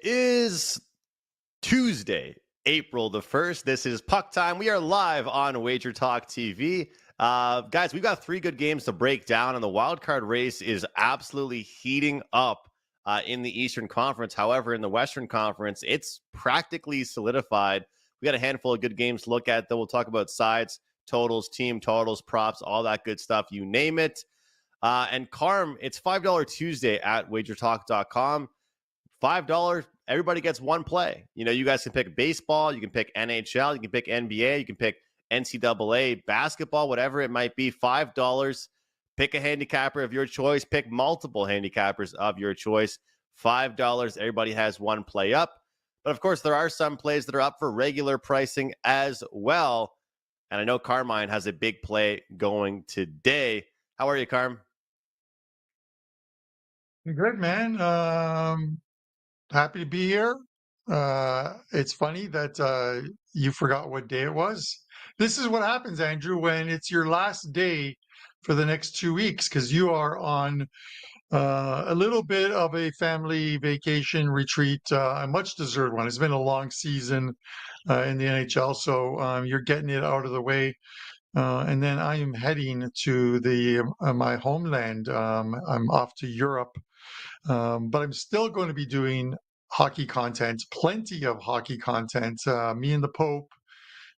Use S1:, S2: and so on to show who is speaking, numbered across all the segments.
S1: Is Tuesday, April the 1st. This is Puck Time. We are live on WagerTalk TV. Guys, we've got three good games to break down, and the wild card race is absolutely heating up in the Eastern Conference. However, in the Western Conference, it's practically solidified. We got a handful of good games to look at, though. We'll talk about sides, totals, team totals, props, all that good stuff. You name it. And Carm, it's $5 Tuesday at WagerTalk.com. $5, everybody gets one play. You know, you guys can pick baseball, you can pick NHL, you can pick NBA, you can pick NCAA, basketball, whatever it might be. $5. Pick a handicapper of your choice. Pick multiple handicappers of your choice. $5. Everybody has one play up. But of course, there are some plays that are up for regular pricing as well. And I know Carmine has a big play going today. How are you, Carm?
S2: Good, man. Happy to be here. It's funny that you forgot what day it was. This is what happens, Andrew, when it's your last day for the next 2 weeks, because you are on a little bit of a family vacation retreat, a much deserved one. It's been a long season in the NHL, so you're getting it out of the way. And then I am heading to the my homeland. I'm off to Europe. But I'm still going to be doing hockey content, plenty of hockey content. Me and the Pope,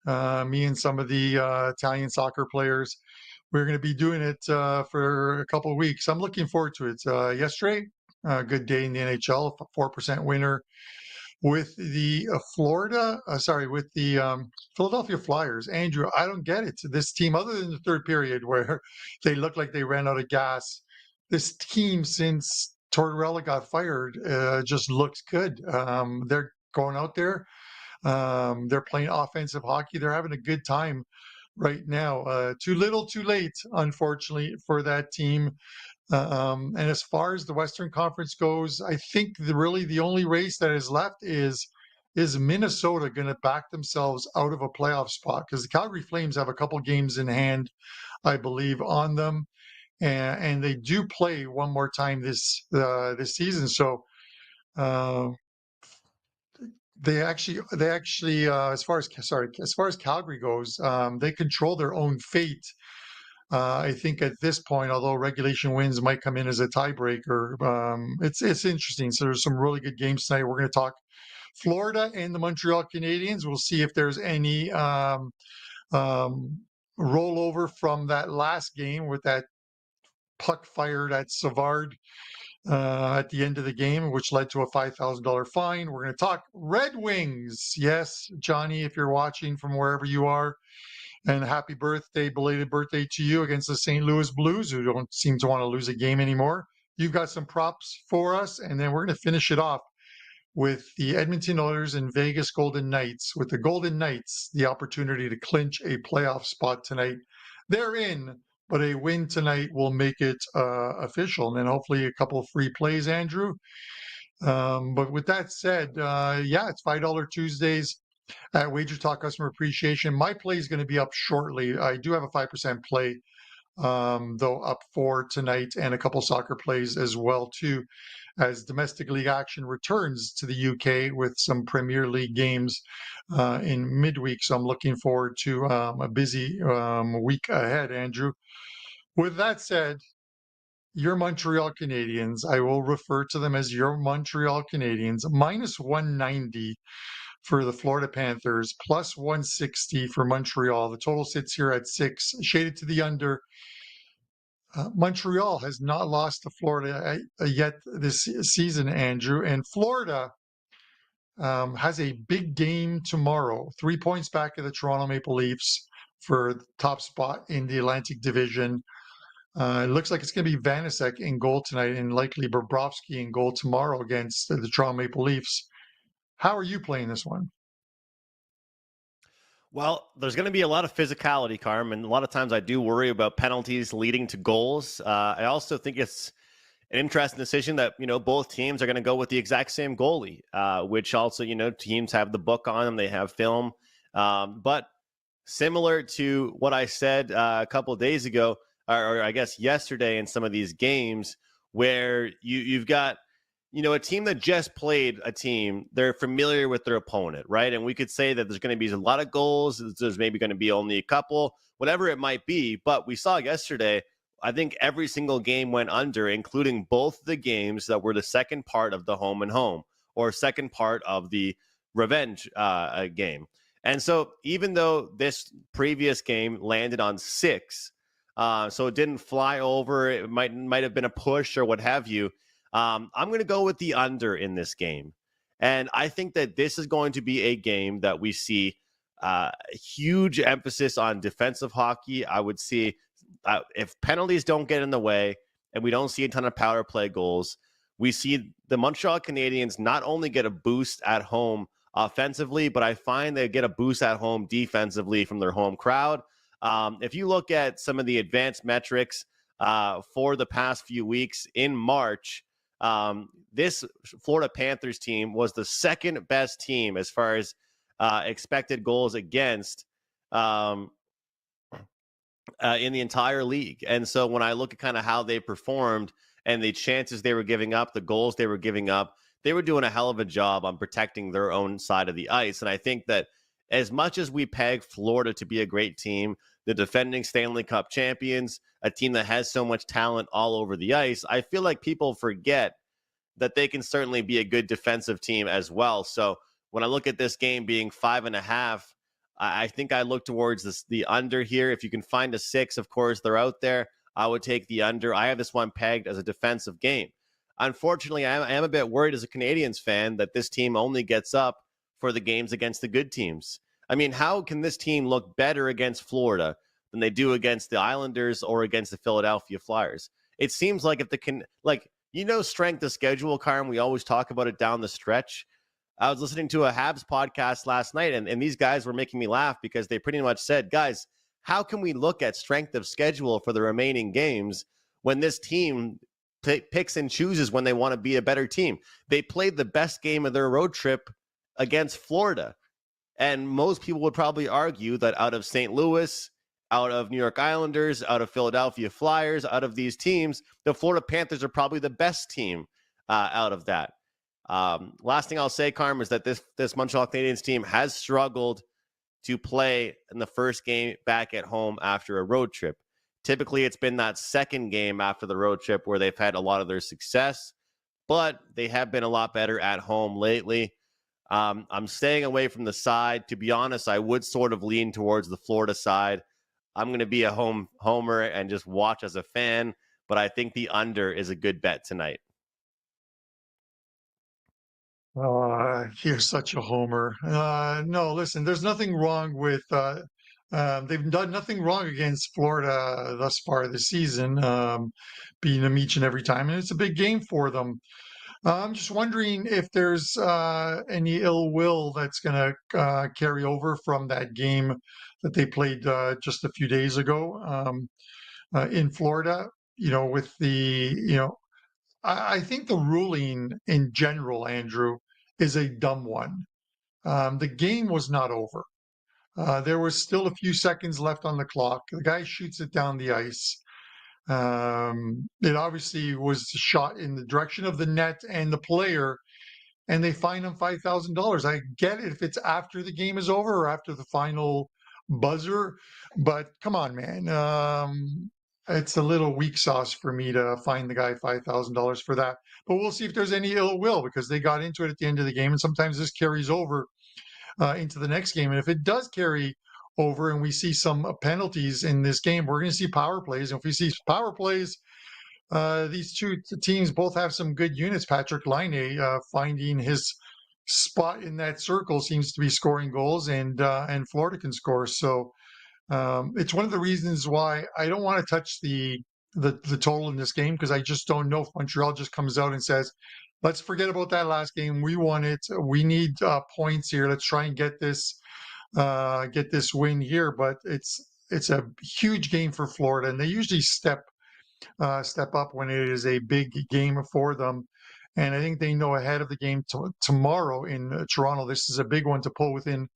S2: me and some of the Italian soccer players. We're going to be doing it for a couple of weeks. I'm looking forward to it. Yesterday, a good day in the NHL, 4% winner with the with the Philadelphia Flyers. Andrew, I don't get it. This team, other than the third period where they looked like they ran out of gas, this team since Tortorella got fired just looks good. They're going out there. They're playing offensive hockey. They're having a good time right now. Too little, too late, unfortunately, for that team. And as far as the Western Conference goes, I think really the only race that is left is Minnesota going to back themselves out of a playoff spot, because the Calgary Flames have a couple games in hand, I believe, on them, and they do play one more time this season. So they actually as far as Calgary goes, they control their own fate. I think at this point, although regulation wins might come in as a tiebreaker, it's interesting. So there's some really good games tonight. We're going to talk Florida and the Montreal Canadiens. We'll see if there's any rollover from that last game with that puck fired at Savard at the end of the game, which led to a $5,000 fine. We're going to talk Red Wings. Yes, Johnny, if you're watching from wherever you are. And happy birthday, belated birthday to you against the St. Louis Blues, who don't seem to want to lose a game anymore. You've got some props for us, and then we're going to finish it off with the Edmonton Oilers and Vegas Golden Knights. With the Golden Knights, the opportunity to clinch a playoff spot tonight. They're in, but a win tonight will make it official, and then hopefully a couple of free plays, Andrew. But with that said, it's $5 Tuesdays at Wager Talk Customer Appreciation. My play is going to be up shortly. I do have a 5% play, though, up for tonight, and a couple soccer plays as well, too, as domestic league action returns to the UK with some Premier League games in midweek. So I'm looking forward to a busy week ahead, Andrew. With that said, your Montreal Canadiens, I will refer to them as your Montreal Canadiens, minus 190 for the Florida Panthers, plus 160 for Montreal. The total sits here at 6, shaded to the under. Montreal has not lost to Florida yet this season, Andrew, and Florida has a big game tomorrow. 3 points back of the Toronto Maple Leafs for the top spot in the Atlantic Division. It looks like it's going to be Vanacek in goal tonight, and likely Bobrovsky in goal tomorrow against the Toronto Maple Leafs. How are you playing this one?
S1: Well, there's going to be a lot of physicality, Carm, and a lot of times I do worry about penalties leading to goals. I also think it's an interesting decision that, both teams are going to go with the exact same goalie, which also, teams have the book on them. They have film. But similar to what I said a couple of days ago, or I guess yesterday in some of these games, where you've got a team that just played a team, they're familiar with their opponent, right? And we could say that there's going to be a lot of goals. There's maybe going to be only a couple, whatever it might be. But we saw yesterday, I think every single game went under, including both the games that were the second part of the home and home, or second part of the revenge game. And so even though this previous game landed on 6, so it didn't fly over, it might have been a push or what have you. I'm going to go with the under in this game. And I think that this is going to be a game that we see huge emphasis on defensive hockey. I would see if penalties don't get in the way and we don't see a ton of power play goals, we see the Montreal Canadiens not only get a boost at home offensively, but I find they get a boost at home defensively from their home crowd. If you look at some of the advanced metrics for the past few weeks in March, this Florida Panthers team was the second best team as far as expected goals against in the entire league. And so when I look at kind of how they performed and the chances they were giving up, the goals they were giving up, they were doing a hell of a job on protecting their own side of the ice. And I think that as much as we peg Florida to be a great team, the defending Stanley Cup champions, a team that has so much talent all over the ice, I feel like people forget that they can certainly be a good defensive team as well. So when I look at this game being 5.5, I think I look towards the under here. If you can find a 6, of course, they're out there. I would take the under. I have this one pegged as a defensive game. Unfortunately, I am a bit worried as a Canadiens fan that this team only gets up for the games against the good teams. I mean, how can this team look better against Florida than they do against the Islanders or against the Philadelphia Flyers? It seems like if strength of schedule, Carm, we always talk about it down the stretch. I was listening to a Habs podcast last night, and these guys were making me laugh because they pretty much said, guys, how can we look at strength of schedule for the remaining games when this team picks and chooses when they want to be a better team? They played the best game of their road trip against Florida. And most people would probably argue that out of St. Louis, out of New York Islanders, out of Philadelphia Flyers, out of these teams, the Florida Panthers are probably the best team out of that. Last thing I'll say, Carm, is that this Montreal Canadiens team has struggled to play in the first game back at home after a road trip. Typically, it's been that second game after the road trip where they've had a lot of their success, but they have been a lot better at home lately. I'm staying away from the side. To be honest, I would sort of lean towards the Florida side. I'm going to be a homer and just watch as a fan, but I think the under is a good bet tonight.
S2: You're such a homer. No, listen, there's nothing wrong with they've done nothing wrong against Florida thus far this season, beating them each and every time, and it's a big game for them. I'm just wondering if there's any ill will that's going to carry over from that game that they played just a few days ago in Florida. With I think the ruling in general, Andrew, is a dumb one. The game was not over. There was still a few seconds left on the clock. The guy shoots it down the ice. It obviously was shot in the direction of the net and the player, and they fine him $5,000. I get it if it's after the game is over or after the final buzzer, but come on, man. It's a little weak sauce for me to fine the guy $5,000 for that. But we'll see if there's any ill will because they got into it at the end of the game, and sometimes this carries over into the next game. And if it does carry over and we see some penalties in this game, we're going to see power plays. And if we see power plays, these two teams both have some good units. Patrick Laine finding his spot in that circle seems to be scoring goals, and Florida can score. So it's one of the reasons why I don't want to touch the total in this game, because I just don't know if Montreal just comes out and says, let's forget about that last game. We won it. We need points here. Let's try and get this win here. But it's a huge game for Florida, and they usually step up when it is a big game for them. And I think they know ahead of the game tomorrow in Toronto, this is a big one to pull within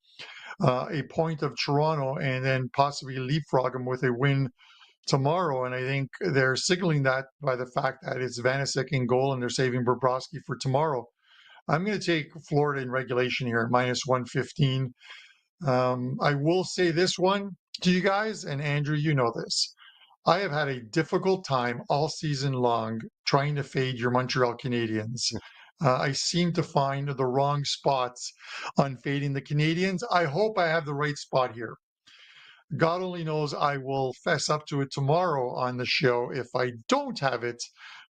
S2: a point of Toronto, and then possibly leapfrog them with a win tomorrow, and I think they're signaling that by the fact that it's Vanacek in goal and they're saving Bobrovsky for tomorrow. I'm going to take Florida in regulation here, -115. I will say this one to you guys, and Andrew, you know this. I have had a difficult time all season long trying to fade your Montreal Canadiens. I seem to find the wrong spots on fading the Canadiens. I hope I have the right spot here. God only knows I will fess up to it tomorrow on the show if I don't have it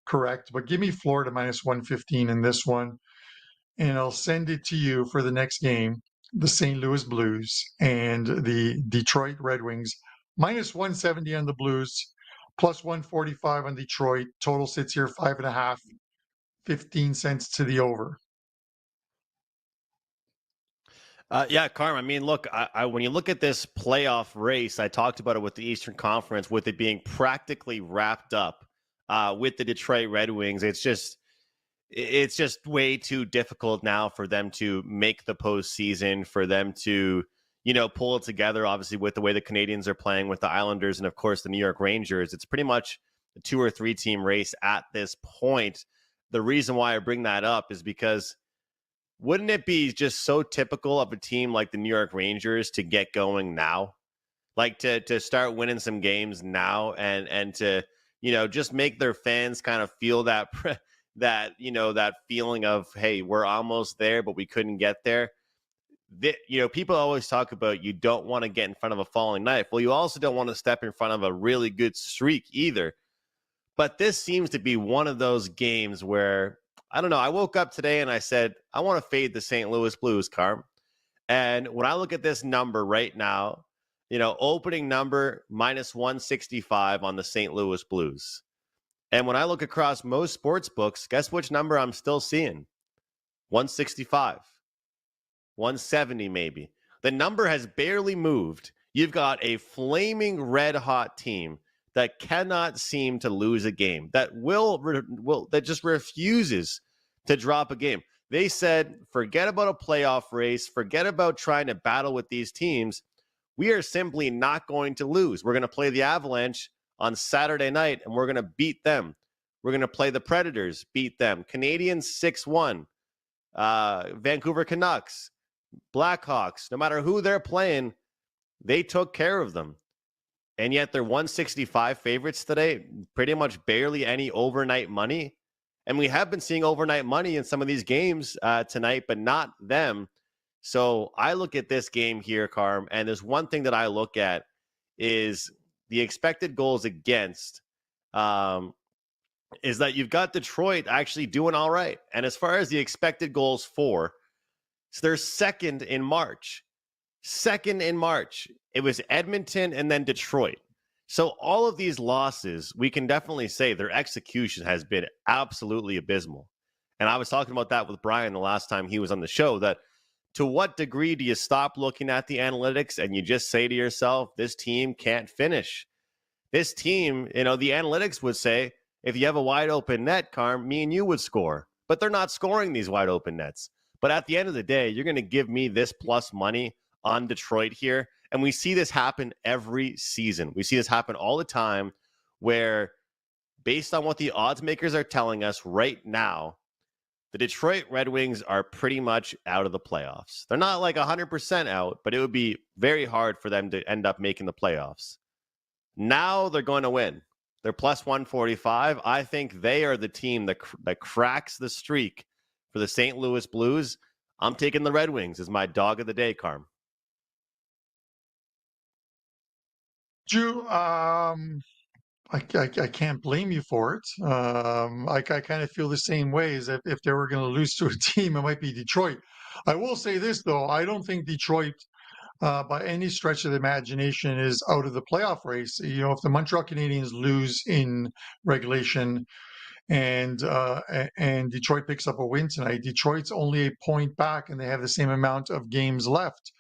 S2: correct. But give me Florida -115 in this one, and I'll send it to you for the next game. The St. Louis Blues and the Detroit Red Wings, -170 on the Blues, +145 on Detroit. Total sits here 5.5, 15 cents to the over.
S1: Yeah, Carm. I mean, look, when you look at this playoff race, I talked about it with the Eastern Conference, with it being practically wrapped up with the Detroit Red Wings. It's just way too difficult now for them to make the postseason, for them to, pull it together. Obviously, with the way the Canadiens are playing with the Islanders and, of course, the New York Rangers, it's pretty much a 2 or 3 team race at this point. The reason why I bring that up is because wouldn't it be just so typical of a team like the New York Rangers to get going now? Like to start winning some games now and to, just make their fans kind of feel that that feeling of, hey, we're almost there, but we couldn't get there. People always talk about you don't want to get in front of a falling knife. Well, you also don't want to step in front of a really good streak either. But this seems to be one of those games where, I don't know, I woke up today and I said, I want to fade the St. Louis Blues, Carm. And when I look at this number right now, opening number -165 on the St. Louis Blues. And when I look across most sports books, guess which number I'm still seeing? 165, 170 maybe. The number has barely moved. You've got a flaming red hot team that cannot seem to lose a game, that that just refuses to drop a game. They said, forget about a playoff race, forget about trying to battle with these teams. We are simply not going to lose. We're going to play the Avalanche on Saturday night, and we're going to beat them. We're going to play the Predators, beat them. Canadiens 6-1. Vancouver Canucks, Blackhawks, no matter who they're playing, they took care of them. And yet they're 165 favorites today, pretty much barely any overnight money. And we have been seeing overnight money in some of these games tonight, but not them. So I look at this game here, Carm, and there's one thing that I look at is the expected goals against, is that you've got Detroit actually doing all right. And as far as the expected goals for, so they're second in March. Second in March. It was Edmonton and then Detroit. So all of these losses, we can definitely say their execution has been absolutely abysmal. And I was talking about that with Brian the last time he was on the show, that to what degree do you stop looking at the analytics and you just say to yourself, this team can't finish? This team, the analytics would say, if you have a wide open net, Carm, me and you would score. But they're not scoring these wide open nets. But at the end of the day, you're going to give me this plus money on Detroit here. And we see this happen every season. We see this happen all the time where, based on what the odds makers are telling us right now, the Detroit Red Wings are pretty much out of the playoffs. They're not like 100% out, but it would be very hard for them to end up making the playoffs. Now they're going to win. They're plus 145. I think they are the team that cracks the streak for the St. Louis Blues. I'm taking the Red Wings as my dog of the day, Carm.
S2: Drew, I can't blame you for it. I kind of feel the same way as if they were going to lose to a team, it might be Detroit. I will say this, though. I don't think Detroit, by any stretch of the imagination, is out of the playoff race. If the Montreal Canadiens lose in regulation and Detroit picks up a win tonight, Detroit's only a point back, and they have the same amount of games left.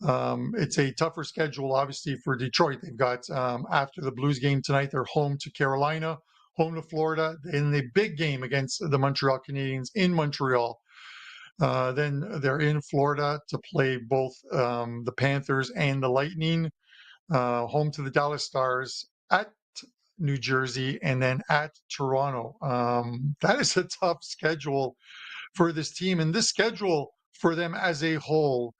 S2: It's a tougher schedule, obviously, for Detroit. They've got, after the Blues game tonight, they're home to Carolina, home to Florida, in the big game against the Montreal Canadiens in Montreal. Then they're in Florida to play both the Panthers and the Lightning, home to the Dallas Stars, at New Jersey, and then at Toronto. That is a tough schedule for this team, and this schedule for them as a whole,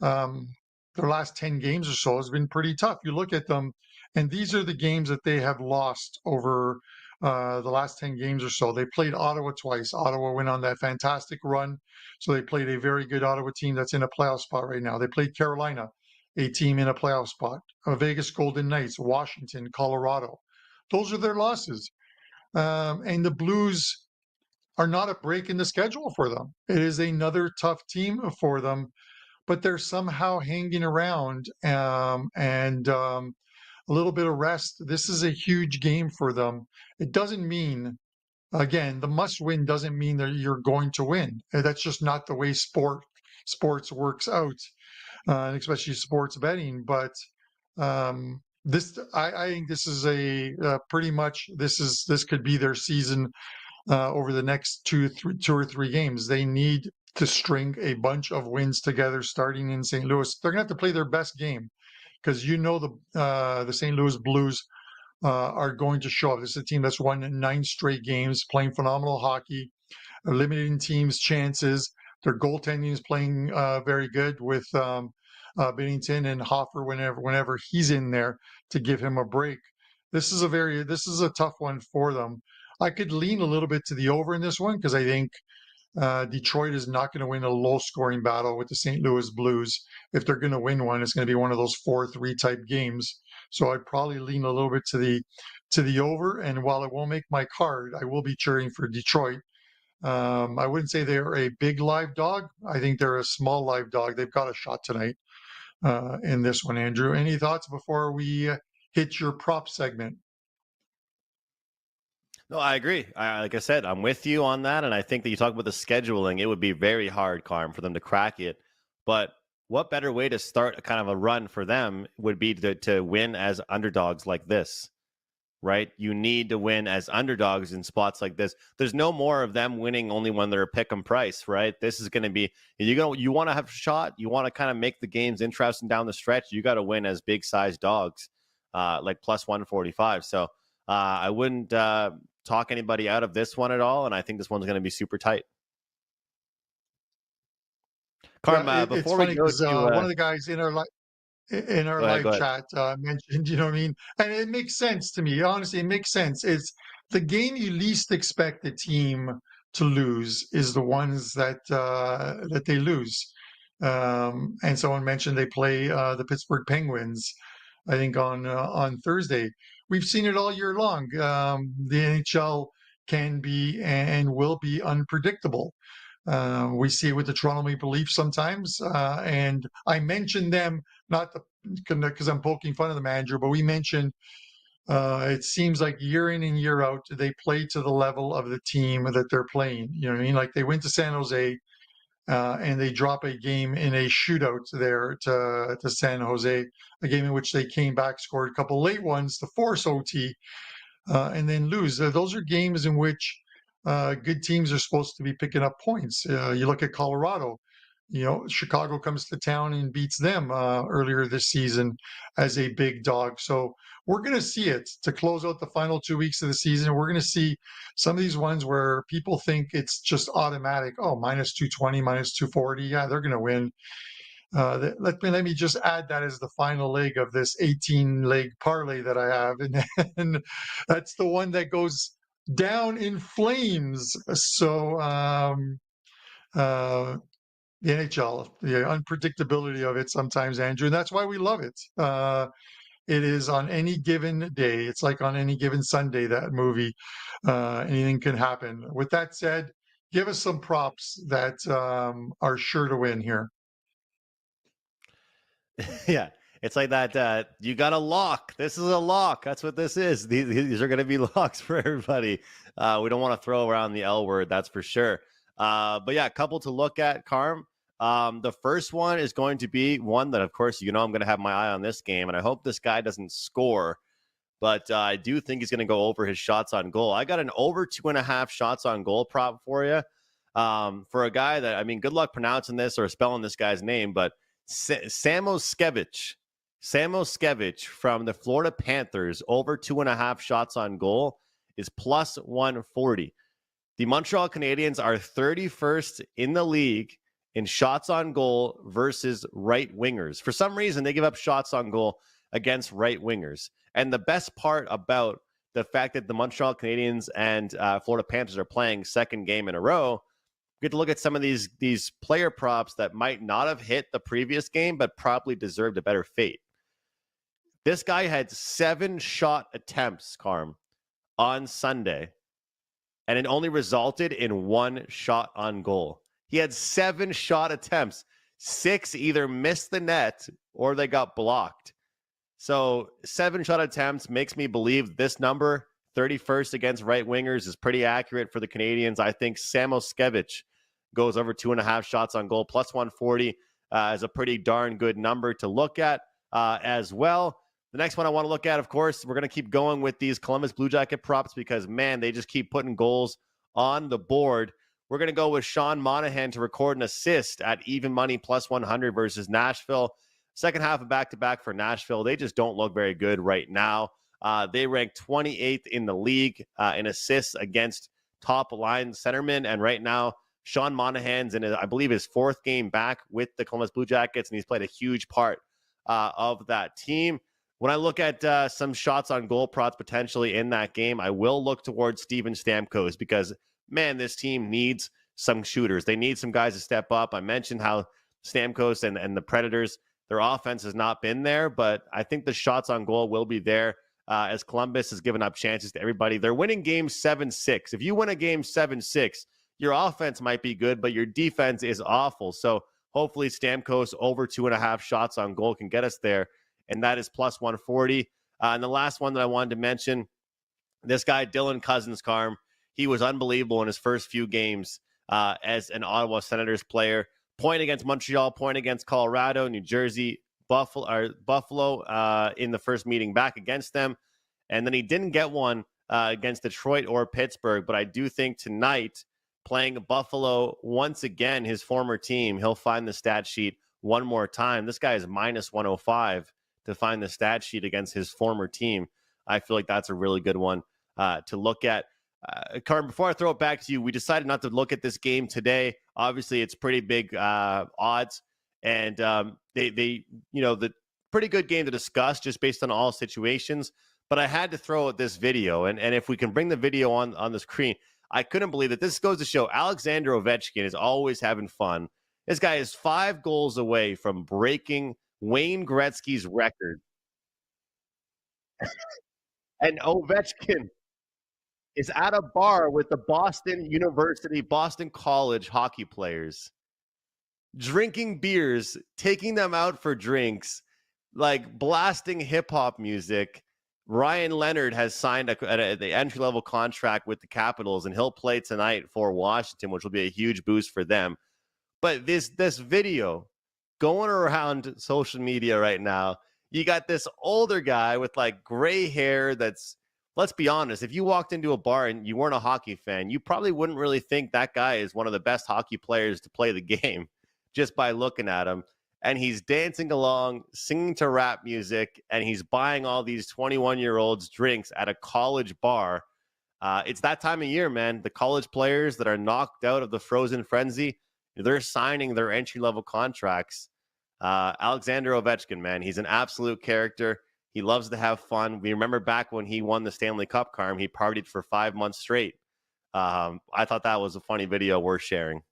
S2: um, their last 10 games or so has been pretty tough. You look at them, and these are the games that they have lost over the last 10 games or so. They played Ottawa twice. Ottawa went on that fantastic run. So they played a very good Ottawa team that's in a playoff spot right now. They played Carolina, a team in a playoff spot, Vegas Golden Knights, Washington, Colorado. Those are their losses. And the Blues are not a break in the schedule for them. It is another tough team for them, but they're somehow hanging around, and a little bit of rest. This is a huge game for them. It doesn't mean, again, the must win doesn't mean that you're going to win. That's just not the way sports works out, especially sports betting. But I think this is a pretty much this could be their season over the next two or three games. They need to string a bunch of wins together starting in St. Louis. They're going to have to play their best game because the St. Louis Blues are going to show up. This is a team that's won 9 straight games, playing phenomenal hockey, limiting teams' chances. Their goaltending is playing very good with Binnington and Hoffer whenever he's in there to give him a break. This is a tough one for them. I could lean a little bit to the over in this one because I think Detroit is not going to win a low-scoring battle with the St. Louis Blues. If they're going to win one, it's going to be one of those 4-3 type games. So I'd probably lean a little bit to the over. And while it won't make my card, I will be cheering for Detroit. I wouldn't say they're a big live dog. I think they're a small live dog. They've got a shot tonight in this one. Andrew, any thoughts before we hit your prop segment?
S1: No, I agree. Like I said, I'm with you on that. And I think that you talk about the scheduling, it would be very hard, Carm, for them to crack it. But what better way to start a kind of a run for them would be to win as underdogs like this, right? You need to win as underdogs in spots like this. There's no more of them winning only when they're a pick 'em price, right? This is going to be, you want to have a shot. You want to kind of make the games interesting down the stretch. You got to win as big size dogs, like plus 145. So I wouldn't talk anybody out of this one at all. And I think this one's going to be super tight. Carm,
S2: It's
S1: before we
S2: funny
S1: go
S2: because
S1: to
S2: one of the guys in our
S1: go ahead,
S2: live
S1: go ahead.
S2: chat mentioned, you know what I mean, and it makes sense to me. Honestly, it makes sense. It's the game you least expect the team to lose is the ones that they lose. And someone mentioned they play the Pittsburgh Penguins, I think on Thursday. We've seen it all year long. The NHL can be and will be unpredictable. We see it with the Toronto Maple Leafs sometimes, and I mentioned them not because I'm poking fun of the manager, but we mentioned it seems like year in and year out they play to the level of the team that they're playing. You know what I mean? Like they went to San Jose and they drop a game in a shootout there to San Jose, a game in which they came back, scored a couple late ones to force OT, and then lose. Those are games in which good teams are supposed to be picking up points. You look at Colorado. You know, Chicago comes to town and beats them earlier this season as a big dog. So we're going to see it to close out the final 2 weeks of the season. We're going to see some of these ones where people think it's just automatic. Oh, minus 220, minus 240. Yeah, they're going to win. Let me just add that as the final leg of this 18-leg parlay that I have, and that's the one that goes down in flames. So the NHL, the unpredictability of it sometimes, Andrew, and that's why we love it. It is on any given day. It's like on any given Sunday, that movie. Anything can happen. With that said, give us some props that are sure to win here.
S1: Yeah, it's like that. You got a lock. This is a lock. That's what this is. These are going to be locks for everybody. We don't want to throw around the L word, that's for sure. But yeah, a couple to look at, Carm. The first one is going to be one that, of course, I'm going to have my eye on this game, and I hope this guy doesn't score. But I do think he's going to go over his shots on goal. I got an over 2.5 shots on goal prop for you. For a guy that, I mean, good luck pronouncing this or spelling this guy's name, but Samoskevich Samoskevich from the Florida Panthers over 2.5 shots on goal is plus 140. The Montreal Canadiens are 31st in the league in shots on goal versus right wingers. For some reason, they give up shots on goal against right wingers. And the best part about the fact that the Montreal Canadiens and Florida Panthers are playing second game in a row, we get to look at some of these player props that might not have hit the previous game, but probably deserved a better fate. This guy had 7 shot attempts, Carm, on Sunday, and it only resulted in 1 shot on goal. He had 7 shot attempts. 6 either missed the net or they got blocked. So 7 shot attempts makes me believe this number, 31st against right wingers, is pretty accurate for the Canadiens. I think Samoskevich goes over 2.5 shots on goal, plus 140 is a pretty darn good number to look at as well. The next one I want to look at, of course, we're going to keep going with these Columbus Blue Jacket props because, man, they just keep putting goals on the board. We're going to go with Sean Monahan to record an assist at even money plus 100 versus Nashville. Second half of back-to-back for Nashville. They just don't look very good right now. They rank 28th in the league in assists against top-line centermen. And right now, Sean Monahan's in, I believe, his 4th game back with the Columbus Blue Jackets, and he's played a huge part of that team. When I look at some shots on goal props potentially in that game, I will look towards Steven Stamkos because, man, this team needs some shooters. They need some guys to step up. I mentioned how Stamkos and the Predators, their offense has not been there, but I think the shots on goal will be there as Columbus has given up chances to everybody. They're winning games 7-6. If you win a game 7-6, your offense might be good, but your defense is awful. So hopefully Stamkos over 2.5 shots on goal can get us there, and that is plus 140. And the last one that I wanted to mention, this guy, Dylan Cousins, Carm, he was unbelievable in his first few games as an Ottawa Senators player. Point against Montreal, point against Colorado, New Jersey, Buffalo in the first meeting back against them. And then he didn't get one against Detroit or Pittsburgh. But I do think tonight, playing Buffalo once again, his former team, he'll find the stat sheet one more time. This guy is minus 105 to find the stat sheet against his former team. I feel like that's a really good one to look at. Carmen, before I throw it back to you, we decided not to look at this game today. Obviously, it's pretty big odds, and they the pretty good game to discuss just based on all situations. But I had to throw out this video, and if we can bring the video on the screen, I couldn't believe that. This goes to show Alexander Ovechkin is always having fun. This guy is 5 goals away from breaking Wayne Gretzky's record, and Ovechkin is at a bar with the Boston College hockey players, drinking beers, taking them out for drinks, like blasting hip hop music. Ryan Leonard has signed the entry-level contract with the Capitals, and he'll play tonight for Washington, which will be a huge boost for them. But this video going around social media right now, you got this older guy with like gray hair that's, let's be honest, if you walked into a bar and you weren't a hockey fan, you probably wouldn't really think that guy is one of the best hockey players to play the game just by looking at him. And he's dancing along, singing to rap music, and he's buying all these 21-year-olds drinks at a college bar. It's that time of year, man. The college players that are knocked out of the frozen frenzy, they're signing their entry-level contracts. Alexander Ovechkin, man, he's an absolute character. He loves to have fun. We remember back when he won the Stanley Cup, Carm, he partied for 5 months straight. I thought that was a funny video worth sharing.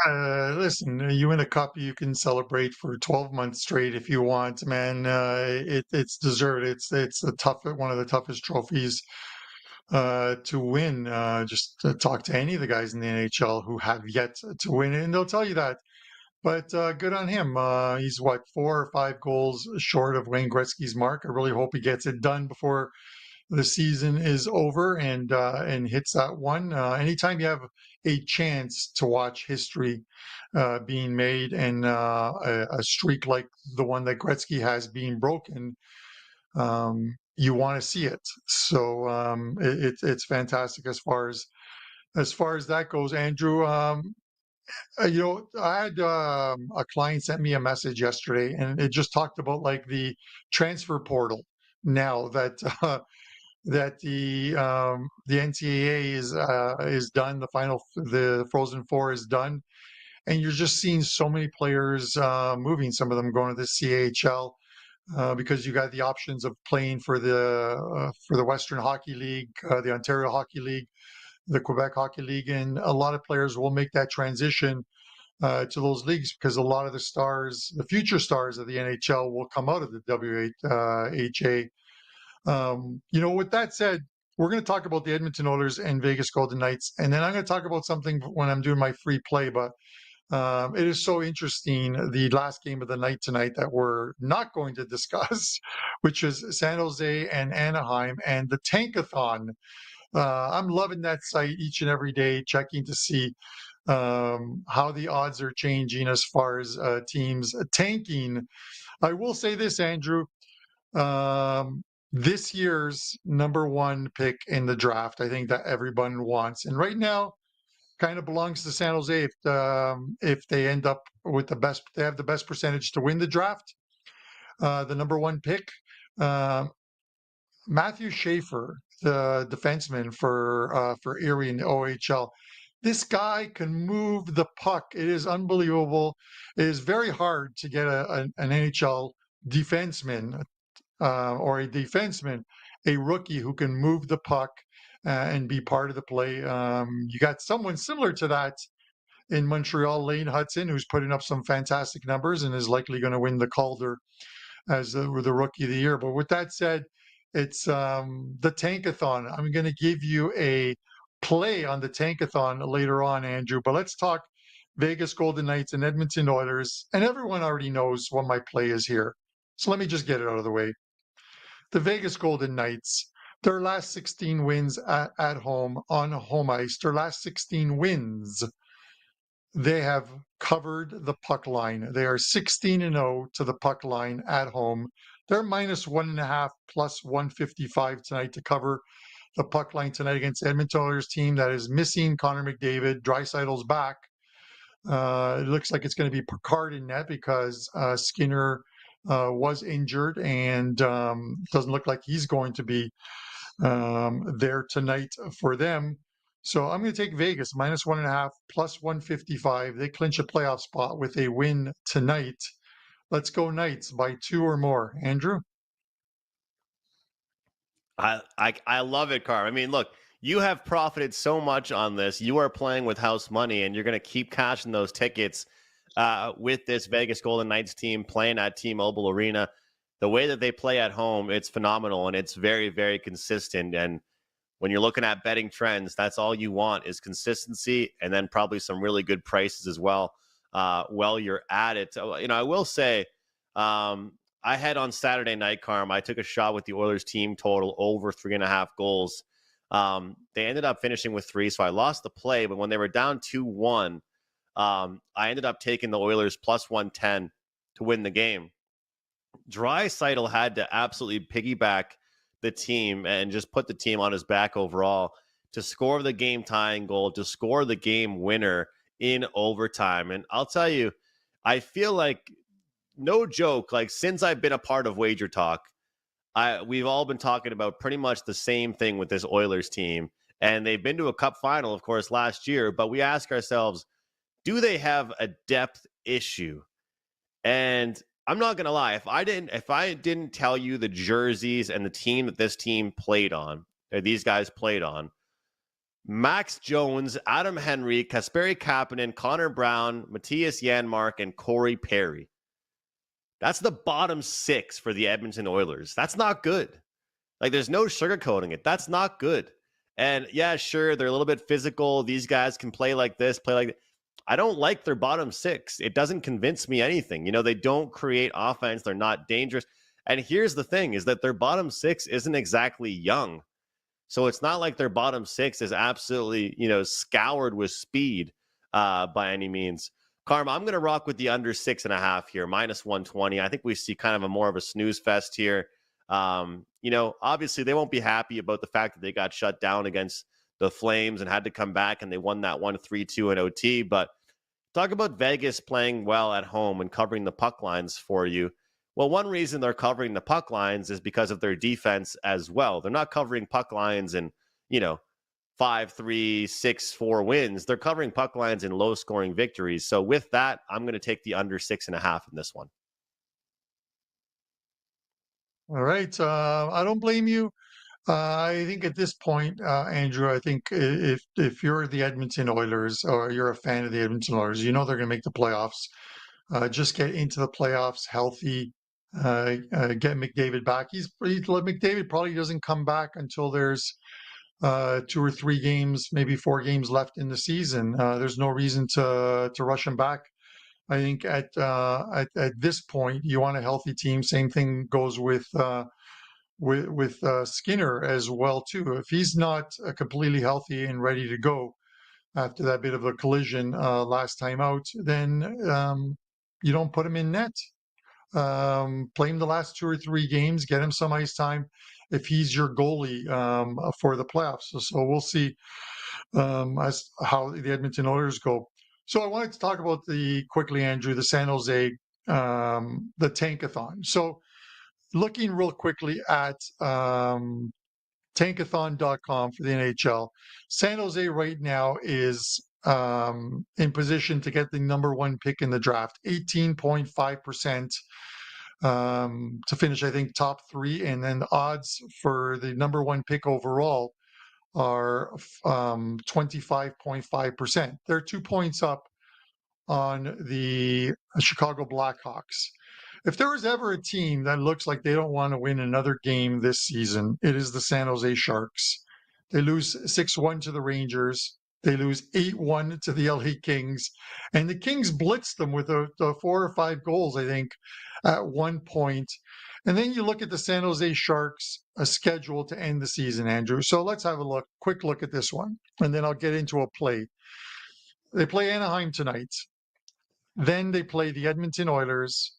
S2: Listen, you win a cup, you can celebrate for 12 months straight if you want, man. It's deserved. It's one of the toughest trophies to win. Just to talk to any of the guys in the NHL who have yet to win it, and they'll tell you that. But good on him. He's 4 or 5 goals short of Wayne Gretzky's mark. I really hope he gets it done before the season is over and hits that one. Anytime you have a chance to watch history being made and a streak like the one that Gretzky has being broken, you want to see it. So it's fantastic as far as that goes. Andrew, I had a client sent me a message yesterday, and it just talked about like the transfer portal now that the NCAA is done. The Frozen Four is done, and you're just seeing so many players moving. Some of them going to the CHL. Because you got the options of playing for the Western Hockey League, the Ontario Hockey League, the Quebec Hockey League, and a lot of players will make that transition to those leagues because a lot of the stars, the future stars of the NHL, will come out of the WHA. With that said, we're going to talk about the Edmonton Oilers and Vegas Golden Knights, and then I'm going to talk about something when I'm doing my free play. But it is so interesting, the last game of the night tonight that we're not going to discuss, which is San Jose and Anaheim and the Tankathon. I'm loving that site each and every day, checking to see how the odds are changing as far as teams tanking. I will say this, Andrew. This year's number one pick in the draft, I think that everyone wants. And right now, kind of belongs to San Jose if they end up with they have the best percentage to win the draft. The number one pick, uh, Matthew Schaefer, the defenseman for Erie in the OHL. This guy can move the puck. It is unbelievable. It is very hard to get an NHL defenseman or a defenseman, a rookie who can move the puck and be part of the play. You got someone similar to that in Montreal, Lane Hudson, who's putting up some fantastic numbers and is likely going to win the Calder as the rookie of the year. But with that said, it's the Tankathon. I'm going to give you a play on the Tankathon later on, Andrew. But let's talk Vegas Golden Knights and Edmonton Oilers. And everyone already knows what my play is here. So let me just get it out of the way. The Vegas Golden Knights, their last 16 wins at home on home ice, their last 16 wins, they have covered the puck line. They are 16-0 to the puck line at home. They're -1.5 plus 155 tonight to cover the puck line tonight against Edmonton Oilers team that is missing Connor McDavid. Draisaitl's back. It looks like it's going to be Picard in net because Skinner was injured and doesn't look like he's going to be there tonight for them. So I'm going to take Vegas -1.5 plus 155. They clinch a playoff spot with a win tonight. Let's go Knights by 2 or more. Andrew?
S1: I love it, Carm. I mean, look, you have profited so much on this. You are playing with house money, and you're going to keep cashing those tickets with this Vegas Golden Knights team playing at T-Mobile Arena. The way that they play at home, it's phenomenal, and it's very, very consistent. And when you're looking at betting trends, that's all you want is consistency and then probably some really good prices as well while you're at it. So, I will say I had on Saturday night, Carm, I took a shot with the Oilers team total over 3.5 goals. They ended up finishing with 3, so I lost the play. But when they were down 2-1, I ended up taking the Oilers plus 110 to win the game. Draisaitl had to absolutely piggyback the team and just put the team on his back overall to score the game tying goal, to score the game winner in overtime. And I'll tell you, I feel like, no joke, like since I've been a part of WagerTalk, we've all been talking about pretty much the same thing with this Oilers team. And they've been to a cup final, of course, last year, but we ask ourselves, do they have a depth issue? And I'm not gonna lie, if I didn't tell you the jerseys and the team that this team played on, or these guys played on, Max Jones, Adam Henry, Kasperi Kapanen, Connor Brown, Matthias Janmark, and Corey Perry. That's the bottom 6 for the Edmonton Oilers. That's not good. Like, there's no sugarcoating it. That's not good. And yeah, sure, they're a little bit physical. These guys can play like this, play like that. I don't like their bottom 6. It doesn't convince me anything. They don't create offense. They're not dangerous. And here's the thing is that their bottom 6 isn't exactly young. So it's not like their bottom 6 is absolutely, scoured with speed by any means. Karma, I'm going to rock with the under 6.5 here, -120. I think we see kind of a more of a snooze fest here. Obviously they won't be happy about the fact that they got shut down against the Flames and had to come back and they won that one 3-2 in OT. But, talk about Vegas playing well at home and covering the puck lines for you. Well, one reason they're covering the puck lines is because of their defense as well. They're not covering puck lines in, 5-3, 6-4 wins. They're covering puck lines in low scoring victories. So with that, I'm going to take the under 6.5 in this one.
S2: All right. I don't blame you. I think at this point, Andrew, I think if you're the Edmonton Oilers or you're a fan of the Edmonton Oilers, you know they're going to make the playoffs. Just get into the playoffs healthy. Get McDavid back. McDavid probably doesn't come back until there's 2 or 3 games, maybe 4 games left in the season. There's no reason to rush him back. I think at this point, you want a healthy team. Same thing goes with Skinner as well too. If he's not completely healthy and ready to go after that bit of a collision last time out, then you don't put him in net. Play him the last 2 or 3 games, get him some ice time if he's your goalie for the playoffs. So we'll see as how the Edmonton Oilers go. So I wanted to talk about quickly, Andrew, the San Jose, the Tankathon. So looking real quickly at Tankathon.com for the NHL, San Jose right now is in position to get the number 1 pick in the draft, 18.5% to finish, I think, top 3. And then the odds for the number 1 pick overall are 25.5%. They're 2 points up on the Chicago Blackhawks. If there was ever a team that looks like they don't want to win another game this season, it is the San Jose Sharks. They lose 6-1 to the Rangers. They lose 8-1 to the LA Kings. And the Kings blitzed them with the 4 or 5 goals, I think, at one point. And then you look at the San Jose Sharks schedule to end the season, Andrew. So let's have a quick look at this one, and then I'll get into a play. They play Anaheim tonight. Then they play the Edmonton Oilers,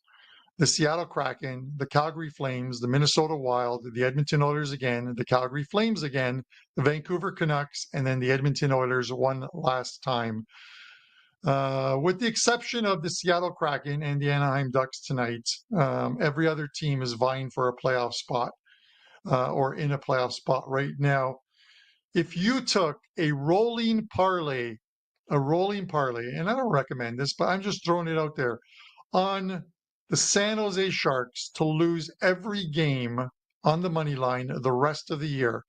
S2: the Seattle Kraken, the Calgary Flames, the Minnesota Wild, the Edmonton Oilers again, the Calgary Flames again, the Vancouver Canucks, and then the Edmonton Oilers one last time. With the exception of the Seattle Kraken and the Anaheim Ducks tonight, every other team is vying for a playoff spot or in a playoff spot right now. If you took a rolling parlay, and I don't recommend this, but I'm just throwing it out there, on the San Jose Sharks to lose every game on the money line the rest of the year,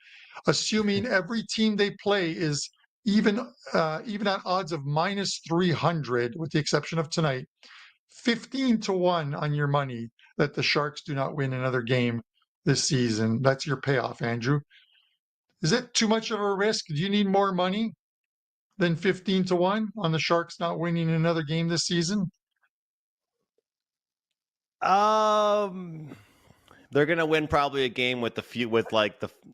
S2: assuming every team they play is even at odds of minus 300, with the exception of tonight, 15-1 on your money that the Sharks do not win another game this season. That's your payoff, Andrew. Is it too much of a risk? Do you need more money than 15-1 on the Sharks not winning another game this season?
S1: They're gonna win probably a game with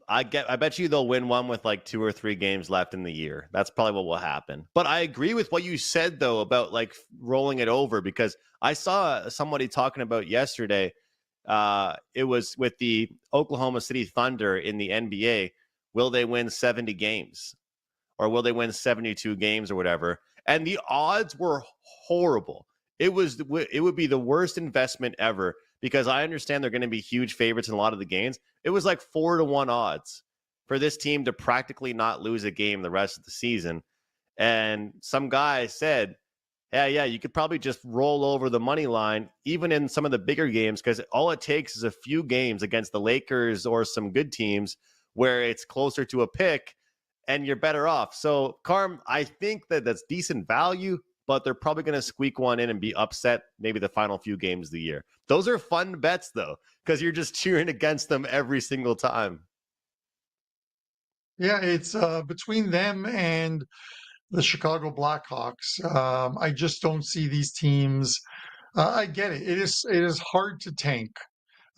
S1: I bet you they'll win one with like 2 or 3 games left in the year. That's probably what will happen. But I agree with what you said though about like rolling it over, because I saw somebody talking about yesterday. It was with the Oklahoma City Thunder in the NBA. Will they win 70 games, or will they win 72 games or whatever? And the odds were horrible. It would be the worst investment ever, because I understand they're going to be huge favorites in a lot of the games. It was like 4-1 odds for this team to practically not lose a game the rest of the season. And some guy said, yeah, you could probably just roll over the money line, even in some of the bigger games, because all it takes is a few games against the Lakers or some good teams where it's closer to a pick and you're better off. So, Carm, I think that's decent value, but they're probably going to squeak one in and be upset maybe the final few games of the year. Those are fun bets, though, because you're just cheering against them every single time.
S2: Yeah, it's between them and the Chicago Blackhawks. I just don't see these teams. I get it. It is hard to tank.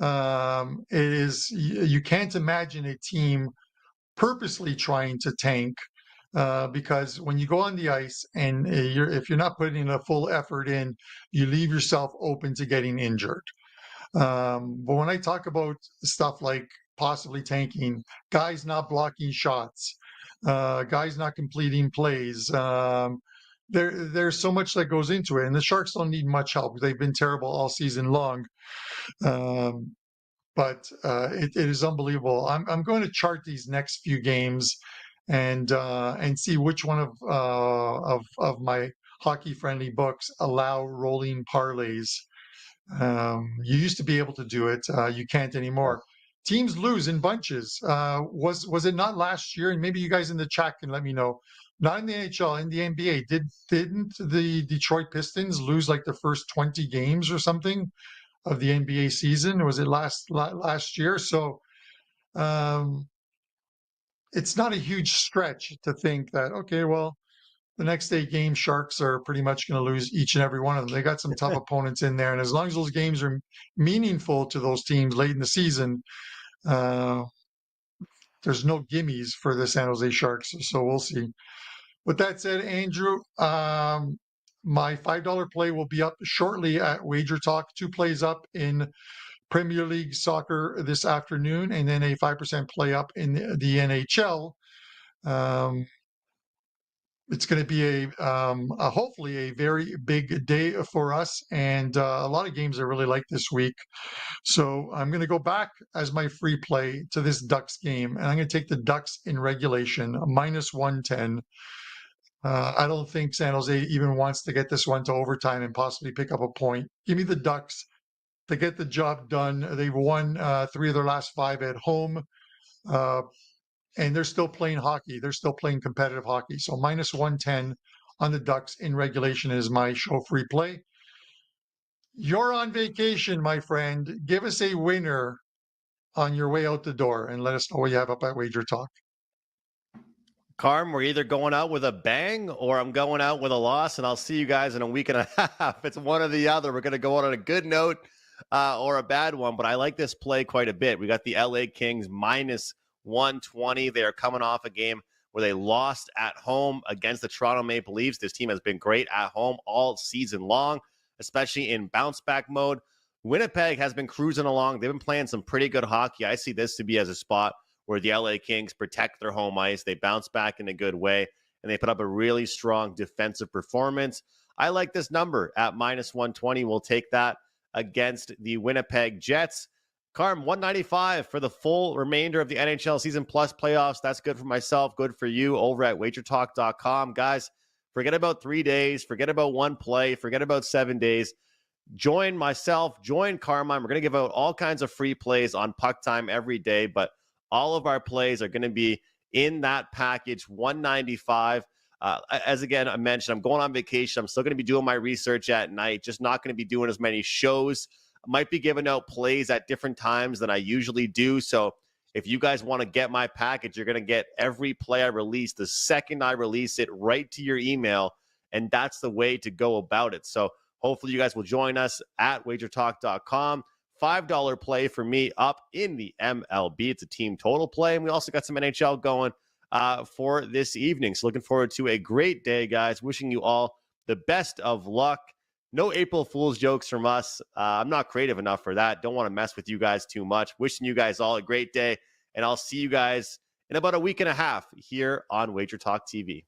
S2: You can't imagine a team purposely trying to tank because when you go on the ice and if you're not putting a full effort in, you leave yourself open to getting injured. But when I talk about stuff like possibly tanking, guys not blocking shots, guys not completing plays, there's so much that goes into it, and the Sharks don't need much help. They've been terrible all season long. But it is unbelievable. I'm going to chart these next few games and see which one of my hockey friendly books allow rolling parlays. You used to be able to do it. You can't anymore. Teams lose in bunches. Was it not last year? And maybe you guys in the chat can let me know. Not in the NHL, in the NBA. Didn't the Detroit Pistons lose like the first 20 games or something of the NBA season? Was it last year? So it's not a huge stretch to think that, okay, well, the next 8 games, Sharks are pretty much going to lose each and every one of them. They got some tough opponents in there. And as long as those games are meaningful to those teams late in the season, there's no gimmies for the San Jose Sharks. So we'll see. With that said, Andrew, my $5 play will be up shortly at WagerTalk. 2 plays up in Premier League soccer this afternoon, and then a 5% play up in the NHL. It's going to be a hopefully a very big day for us, and a lot of games I really like this week. So I'm going to go back as my free play to this Ducks game, and I'm going to take the Ducks in regulation, minus 110. I don't think San Jose even wants to get this one to overtime and possibly pick up a point. Give me the Ducks to get the job done. They've won 3 of their last 5 at home. And they're still playing hockey. They're still playing competitive hockey. So minus 110 on the Ducks in regulation is my show free play. You're on vacation, my friend. Give us a winner on your way out the door and let us know what you have up at Wager Talk.
S1: Carm, we're either going out with a bang or I'm going out with a loss, and I'll see you guys in a week and a half. It's one or the other. We're going to go out on a good note or a bad one, but I like this play quite a bit. We got the LA Kings minus 120. They are coming off a game where they lost at home against the Toronto Maple Leafs. This team has been great at home all season long, especially in bounce back mode. Winnipeg has been cruising along. They've been playing some pretty good hockey. I see this to be as a spot where the LA Kings protect their home ice. They bounce back in a good way, and they put up a really strong defensive performance. I like this number at minus 120. We'll take that against the Winnipeg Jets. Carm, 195 for the full remainder of the NHL season plus playoffs. That's good for myself, good for you over at WagerTalk.com. Guys, forget about 3 days, forget about one play, forget about 7 days. Join myself, join Carmine. We're going to give out all kinds of free plays on PuckTime every day, but all of our plays are going to be in that package, 195. As again, I mentioned, I'm going on vacation. I'm still going to be doing my research at night, just not going to be doing as many shows. I might be giving out plays at different times than I usually do. So if you guys want to get my package, you're going to get every play I release the second I release it right to your email. And that's the way to go about it. So hopefully you guys will join us at wagertalk.com. $5 play for me up in the MLB. It's a team total play. And we also got some NHL going for this evening. So looking forward to a great day, guys. Wishing you all the best of luck. No April Fool's jokes from us. I'm not creative enough for that. Don't want to mess with you guys too much. Wishing you guys all a great day. And I'll see you guys in about a week and a half here on Wager Talk TV.